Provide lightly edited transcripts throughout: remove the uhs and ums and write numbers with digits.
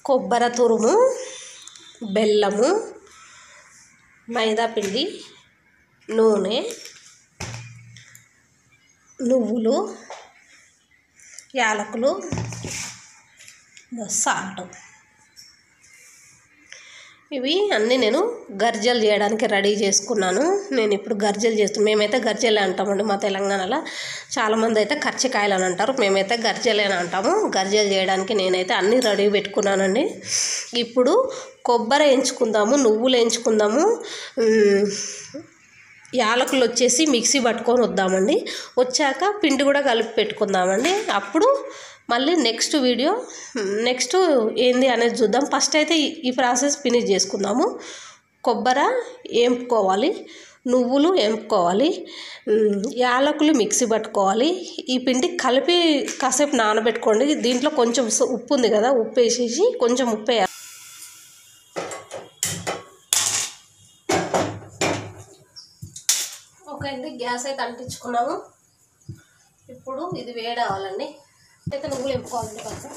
కొబ్బరి తురుము, బెల్లము, మైదా పిండి, నూనె, నువ్వులు, యాలకులు, సాల్ట్. ఇవి అన్నీ నేను గర్జలు చేయడానికి రెడీ చేసుకున్నాను. నేను ఇప్పుడు గర్జలు చేస్తున్నాను. మేమైతే గర్జలే అంటామండి మా తెలంగాణలో. చాలామంది అయితే కర్చికాయలు అని అంటారు, మేమైతే గర్జలే అని అంటాము. గర్జలు చేయడానికి నేనైతే అన్నీ రెడీ పెట్టుకున్నానండి. ఇప్పుడు కొబ్బరి వేయించుకుందాము, నువ్వులు వేయించుకుందాము, యాలకులు వచ్చేసి మిక్సీ పట్టుకొని వద్దామండి. వచ్చాక పిండి కూడా కలిపి పెట్టుకుందామండి. అప్పుడు మళ్ళీ నెక్స్ట్ వీడియో ఏంది అనేది చూద్దాం. ఫస్ట్ అయితే ఈ ప్రాసెస్ ఫినిష్ చేసుకుందాము. కొబ్బరి వేపుకోవాలి, నువ్వులు వేపుకోవాలి, యాలకులు మిక్సీ పట్టుకోవాలి. ఈ పిండి కలిపి కాసేపు నానబెట్టుకోండి. దీంట్లో కొంచెం ఉప్పు ఉంది కదా, ఉప్పు వేసేసి కొంచెం ఉప్పు వేయాలి. ఓకే అండి, గ్యాస్ అయితే అంటించుకున్నాము. ఇప్పుడు ఇది వేడి అవ్వాలండి. అయితే నువ్వులు వేపుకోవాలండి. కొంచెం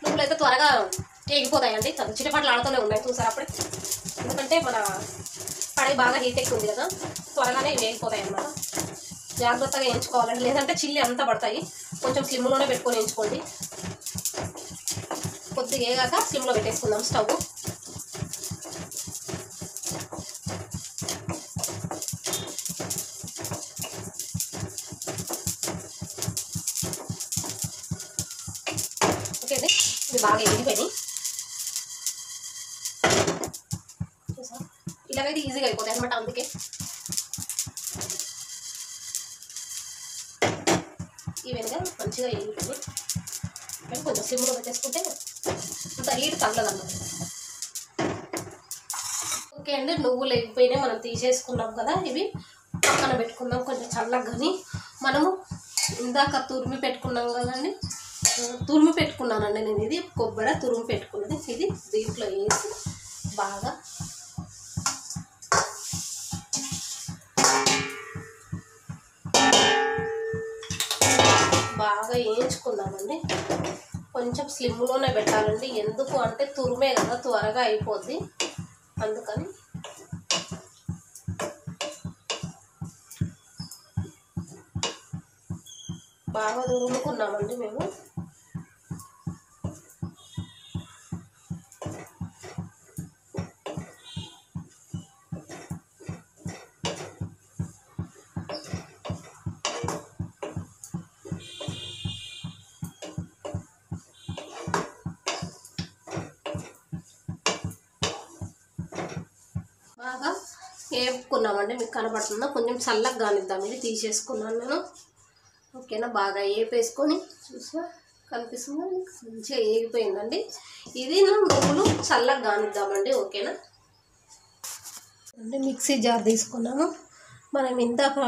నువ్వులు అయితే త్వరగా వేగిపోతాయండి. చిటపట్లు ఆడుతూనే ఉన్నాయి చూసారు అప్పుడే. ఎందుకంటే మన కడాయి బాగా హీట్ ఎక్కువ ఉంది కదా, త్వరగానే వేగిపోతాయి అన్నమాట. జాగ్రత్తగా వేయించుకోవాలండి, లేదంటే చిల్లి అంతా పడతాయి. కొంచెం స్లిమ్లోనే పెట్టుకొని వేయించుకోండి. కొద్దిగా వేగాక స్లిమ్లో పెట్టేసుకుందాం స్టవ్. ఓకే అండి, ఇది బాగా ఎగిరిపోయి ఇలాగైతే ఈజీగా అయిపోతాయి అనమాట. అందుకే ఈవెన్గా మంచిగా ఎగిరిపోయి కానీ కొంచెం స్లిమ్లో పెట్టేసుకుంటే అంత హీట్ తగ్గదన్నమాట. ఓకే అండి, నువ్వులు ఎగిపోయినాయి, మనం తీసేసుకున్నాం కదా. ఇవి పక్కన పెట్టుకుందాం కొంచెం చల్లగా. కానీ మనము ఇందాక తురిమి పెట్టుకున్నాం కదండి, తురిమి పెట్టుకున్నానండి నేను. ఇది కొబ్బరి తురిమి పెట్టుకున్నది. ఇది దీంట్లో వేసి బాగా వేయించుకుందామండి. కొంచెం స్లిమ్లోనే పెట్టాలండి. ఎందుకు అంటే తురిమే కదా, త్వరగా అయిపోద్ది. అందుకని బాగా తురుముకున్నామండి మేము. బాగా వేపుకున్నామండి. మీకు కనబడుతుందా? కొంచెం చల్లగా కానిద్దాం. ఇది తీసేసుకున్నాను నేను. ఓకేనా, బాగా వేపేసుకొని చూసా కనిపిస్తుందా, మంచిగా వేగిపోయిందండి. ఇది నువ్వులు చల్లగా కానిద్దామండి. ఓకేనా అంటే మిక్సీ జార్ తీసుకున్నాము. మనం ఇందాక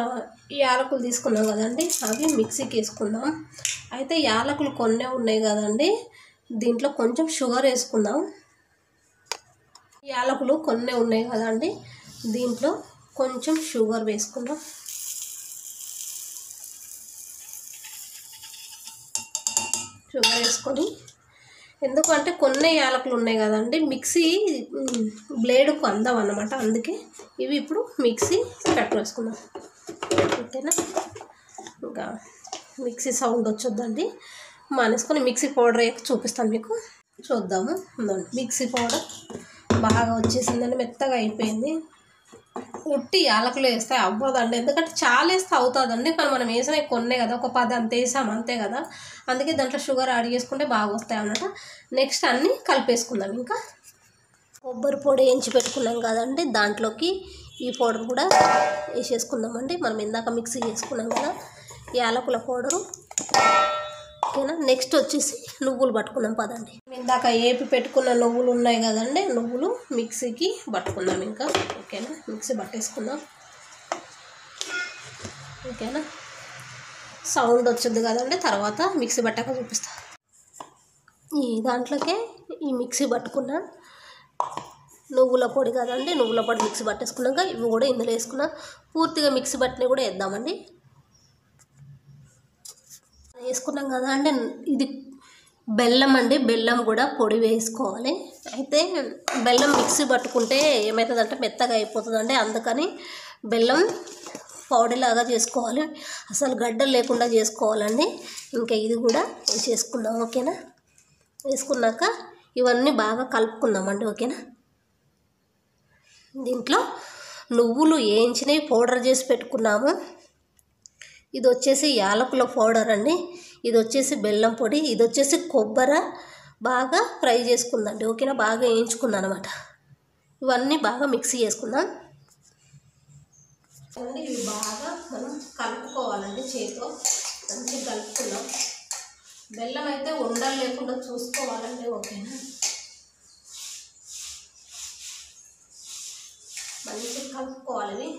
యాలకులు తీసుకున్నాం కదండి, అవి మిక్సీకి వేసుకుందాం. అయితే యాలకులు కొన్నే ఉన్నాయి కదండి, దీంట్లో కొంచెం షుగర్ వేసుకుందాం. యాలకులు కొన్నే ఉన్నాయి కదండి, దీంట్లో కొంచెం షుగర్ వేసుకుందాం. షుగర్ వేసుకొని, ఎందుకంటే కొన్ని యాలకులు ఉన్నాయి కదండి, మిక్సీ బ్లేడ్కు అందం అన్నమాట. అందుకే ఇవి ఇప్పుడు మిక్సీ పెట్టేసుకుందాం. ఓకేనా, ఇంకా మిక్సీ సౌండ్ వచ్చొద్దండి. మానేసుకొని మిక్సీ పౌడర్ వేసి చూపిస్తాను మీకు. చూద్దాము. మిక్సీ పౌడర్ బాగా వచ్చేసిందండి, మెత్తగా అయిపోయింది. ఉట్టి యాలకులు వేస్తే అవ్వదండి, ఎందుకంటే చాలా వేస్తే అవుతుందండి. కానీ మనం వేసినవి కొన్నే కదా, ఒక 10 అంత వేసాము అంతే కదా. అందుకే దాంట్లో షుగర్ యాడ్ చేసుకుంటే బాగా వస్తాయి అన్నమాట. నెక్స్ట్ అన్నీ కలిపేసుకుందాం. ఇంకా కొబ్బరి పొడి వేయించి పెట్టుకున్నాం కదండి, దాంట్లోకి ఈ పౌడర్ కూడా వేసేసుకుందామండి. మనం ఇందాక మిక్సీ చేసుకున్నాం కదా యాలకుల పౌడరు. ఓకేనా, నెక్స్ట్ వచ్చేసి నువ్వులు పట్టుకున్నాం పదండి. ఇందాక ఏపి పెట్టుకున్న నువ్వులు ఉన్నాయి కదండి, నువ్వులు మిక్సీకి పట్టుకుందాం ఇంకా. ఓకేనా, మిక్సీ పట్టేసుకుందాం. ఓకేనా, సౌండ్ వచ్చింది కదండి, తర్వాత మిక్సీ పట్టాక చూపిస్తా. ఈ దాంట్లోకే ఈ మిక్సీ పట్టుకున్న నువ్వుల పొడి కదండి, నువ్వుల పొడి మిక్సీ పట్టేసుకున్నాక ఇవి కూడా ఇందులో వేసుకున్నాం. పూర్తిగా మిక్సీ పట్టినవి కూడా వేద్దామండి. వేసుకున్నాం కదా అండి, ఇది బెల్లం అండి. బెల్లం కూడా పొడి వేసుకోవాలి. అయితే బెల్లం మిక్సీ పట్టుకుంటే ఏమవుతుందంటే మెత్తగా అయిపోతుందండి. అందుకని బెల్లం పౌడర్ లాగా చేసుకోవాలి, అసలు గడ్డలు లేకుండా చేసుకోవాలండి. ఇంకా ఇది కూడా వేసేసుకుందాం. ఓకేనా? వేసుకున్నాక ఇవన్నీ బాగా కలుపుకుందామండి. ఓకేనా? దీంట్లో నువ్వులు వేయించినవి పౌడర్ చేసి పెట్టుకున్నాము. ఇది వచ్చేసి యాలకుల పౌడర్ అండి. ఇది వచ్చేసి బెల్లం పొడి. ఇది వచ్చేసి కొబ్బరి బాగా ఫ్రై చేసుకుందండి. ఓకేనా? బాగా వేయించుకుందాం అనమాట. ఇవన్నీ బాగా మిక్సీ చేసుకుందాం. ఇవి బాగా మనం కలుపుకోవాలండి. చేతితో మంచిగా కలుపుకుందాం. బెల్లం అయితే ఉండలు లేకుండా చూసుకోవాలండి. ఓకేనా? మంచిగా కలుపుకోవాలి.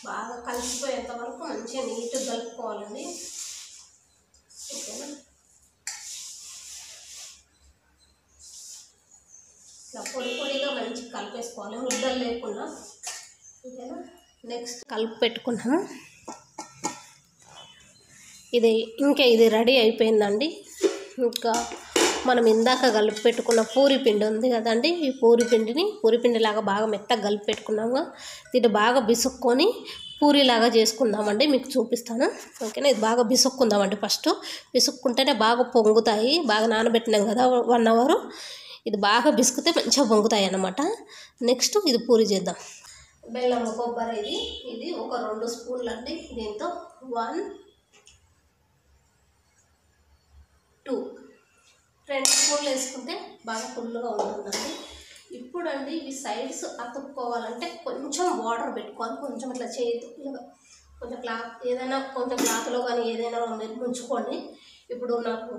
బాగా కలిసిపోయేంత వరకు మంచిగా నీట్గా కలుపుకోవాలండి. ఓకేనా? ఇట్లా పొడి పొడిగా మంచిగా కలిపేసుకోవాలి, ముద్దలు లేకుండా. ఓకేనా? నెక్స్ట్ కలిపి పెట్టుకున్నాము. ఇది రెడీ అయిపోయిందండి. ఇంకా మనం ఇందాక కలిపి పెట్టుకున్న పూరి పిండి ఉంది కదండి, ఈ పూరి పిండిలాగా బాగా మెత్తగా కలిపి పెట్టుకున్నాము. దీన్ని బాగా బిసుక్కొని పూరిలాగా చేసుకుందామండి. మీకు చూపిస్తాను. ఓకేనా? ఇది బాగా బిసుక్కుందామండి. ఫస్ట్ బిసుక్కుంటేనే బాగా పొంగుతాయి. బాగా నానబెట్టినాం కదా 1 అవర్. ఇది బాగా బిసుకుతే మంచిగా పొంగుతాయి అన్నమాట. నెక్స్ట్ ఇది పూరి చేద్దాం. బెల్లం కొబ్బరి ఇది ఒక 2 స్పూన్లు అండి. దీంతో 1 2 స్పూన్లు వేసుకుంటే బాగా ఫుల్గా ఉంటుందండి. ఇప్పుడు అండి ఇవి సైడ్స్ అతుక్కోవాలంటే కొంచెం వాటర్ పెట్టుకోవాలి. కొంచెం ఇట్లా చేతి కొంచెం క్లాత్ ఏదైనా కొంచెం క్లాత్లో కానీ ఏదైనా మీరు ముంచుకోండి. ఇప్పుడు నాకు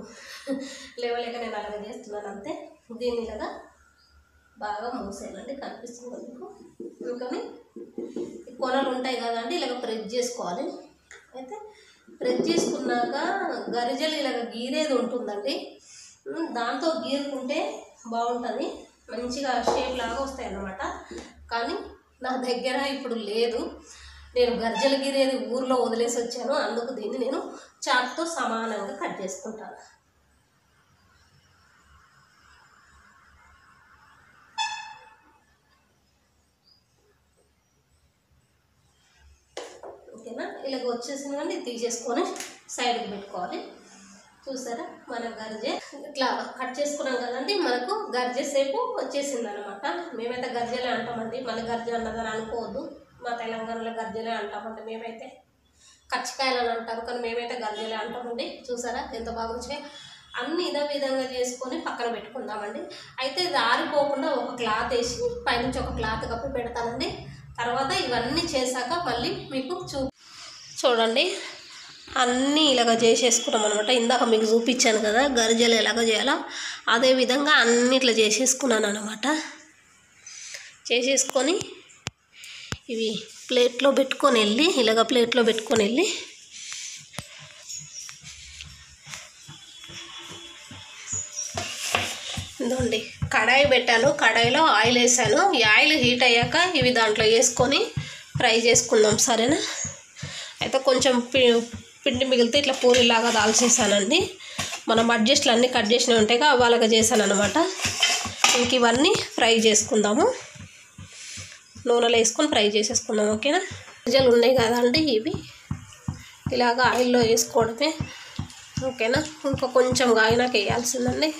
లేవలేక నేను అలాగే చేస్తున్నాను అంతే. దీన్ని ఇలాగా బాగా మూసేయాలండి. కనిపిస్తుంది మీకు. అందుకని కొనలు ఉంటాయి కదండి, ఇలాగ ప్రెస్ చేసుకోవాలి. అయితే ప్రెస్ చేసుకున్నాక గరిజలు ఇలాగ గీరేది ఉంటుందండి, దాంతో గీరుకుంటే బాగుంటుంది. మంచిగా షేప్ లాగా వస్తాయి అన్నమాట. కానీ నా దగ్గర ఇప్పుడు లేదు. నేను గరిజలు గీరేది ఊర్లో వదిలేసి వచ్చాను. అందుకు దీన్ని నేను చాక్తో సమానంగా కట్ చేసుకుంటాను. ఓకేనా? ఇలాగ వచ్చేసిన కానీ తీసేసుకొని సైడ్కి పెట్టుకోవాలి. చూసారా? మన గరిజె ఇట్లా కట్ చేసుకున్నాం కదండి. మనకు గరిజె సేపు వచ్చేసింది అనమాట. మేమైతే గరిజెలే అంటామండి, మన గరిజె అన్నదని అనుకోవద్దు. మా తెలంగాణలో గరిజెలే అంటామండి. మేమైతే కచ్చికాయలు అని అంటారు, కానీ మేమైతే గరిజెలే అంటామండి. చూసారా ఎంత బాగా వచ్చాయి? అన్ని ఇదే విధంగా చేసుకొని పక్కన పెట్టుకుందామండి. అయితే ఇది ఆరిపోకుండా ఒక క్లాత్ వేసి పైనుంచి ఒక క్లాత్ కప్పి పెడతానండి. తర్వాత ఇవన్నీ చేశాక మళ్ళీ మీకు చూడండి. అన్నీ ఇలాగ చేసేసుకున్నాం అనమాట. ఇందాక మీకు చూపించాను కదా గరిజలు ఎలాగ చేయాలో, అదేవిధంగా అన్నీ ఇట్లా చేసేసుకున్నాను అనమాట. చేసేసుకొని ఇవి ప్లేట్లో పెట్టుకొని వెళ్ళి ఇలాగ ప్లేట్లో పెట్టుకొని వెళ్ళి ఇదండి కడాయి పెట్టాను. కడాయిలో ఆయిల్ వేసాను. ఈ ఆయిల్ హీట్ అయ్యాక ఇవి దాంట్లో వేసుకొని ఫ్రై చేసుకుందాం. సరేనా? అయితే కొంచెం పిండి మిగిలితే ఇట్లా పూరిలాగా దాల్చేసానండి. మనం అడ్జస్ట్లు అన్నీ కట్ చేసినవి ఉంటాయి కదా, వాళ్ళగా చేశాను అనమాట. ఇంక ఇవన్నీ ఫ్రై చేసుకుందాము. నూనెలో వేసుకొని ఫ్రై చేసేసుకుందాం. ఓకేనా? గింజలు ఉన్నాయి కదండి, ఇవి ఇలాగ ఆయిల్లో వేసుకోవడమే. ఓకేనా? ఇంకా కొంచెం గాయనాక వేయాల్సిందండి.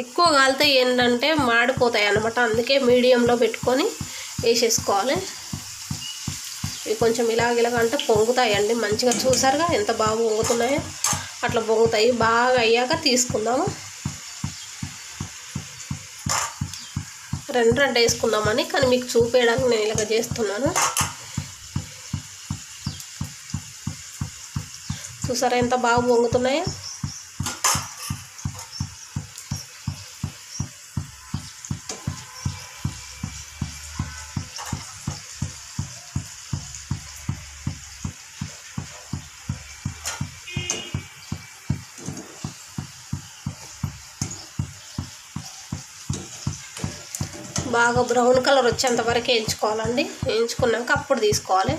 ఎక్కువ కాలితే ఏంటంటే మాడిపోతాయి అన్నమాట. అందుకే మీడియంలో పెట్టుకొని వేసేసుకోవాలి. ఇవి కొంచెం ఇలాగ అంటే పొంగుతాయండి మంచిగా. చూసారుగా ఎంత బాగా పొంగుతున్నాయో? అట్లా పొంగుతాయి. బాగా అయ్యాక తీసుకుందాము. 2 వేసుకుందామని, కానీ మీకు చూపేయడానికి నేను ఇలాగ చేస్తున్నాను. చూసారా ఎంత బాగా పొంగుతున్నాయో? బాగా బ్రౌన్ కలర్ వచ్చేంత వరకు వేయించుకోవాలండి. వేయించుకున్నాక అప్పుడు తీసుకోవాలి.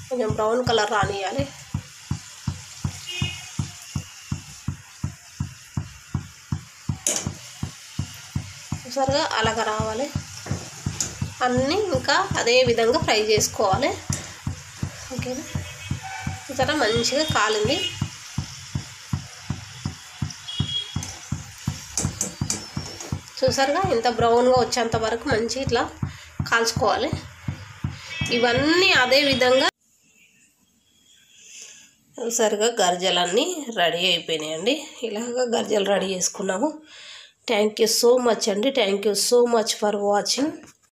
కొంచెం బ్రౌన్ కలర్ రానియాలి. సరిగా అలాగ రావాలి. అన్నీ ఇంకా అదే విధంగా ఫ్రై చేసుకోవాలి. ఓకేనా, సరే మంచిగా కాలింది. చూసారుగా ఇంత బ్రౌన్గా వచ్చేంత వరకు మంచి ఇట్లా కాల్చుకోవాలి. ఇవన్నీ అదే విధంగా చూసారుగా గర్జలన్నీ రెడీ అయిపోయినాయండి. ఇలాగ గర్జలు రెడీ చేసుకున్నాము. థ్యాంక్ యూ సో మచ్ అండి. Thank you so much for watching.